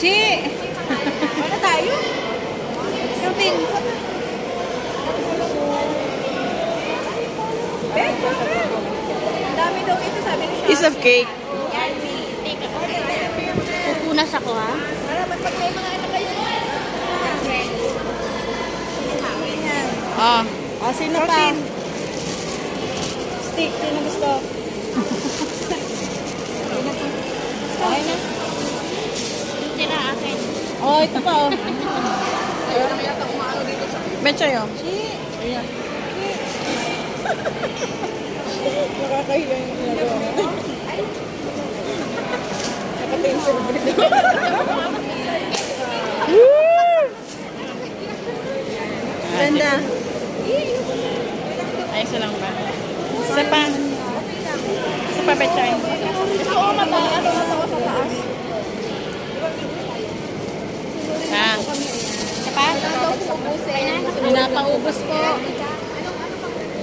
Chi! Ano tayo? Shooting! Ben, bakit? Ang dami daw ito, sabi ni Sean. Piece of cake. Pupunas ako ha. Para ba't pag may mga ano kayo? Ah. Ah, sino pa? Steak, sino gusto? Okay na. Tira akin. Oh, ito pa oh. Betchay oh. Nakakahiya yung ginagawa mo. Nakatingin sa bibig. Ganda. Ay, isa lang ba? Isa pa. Isa pa, Betchay. Oo, mataas. Ano mataas sa taas? Ah. Isa pa? Ito, ubusin. Pinapaubos po.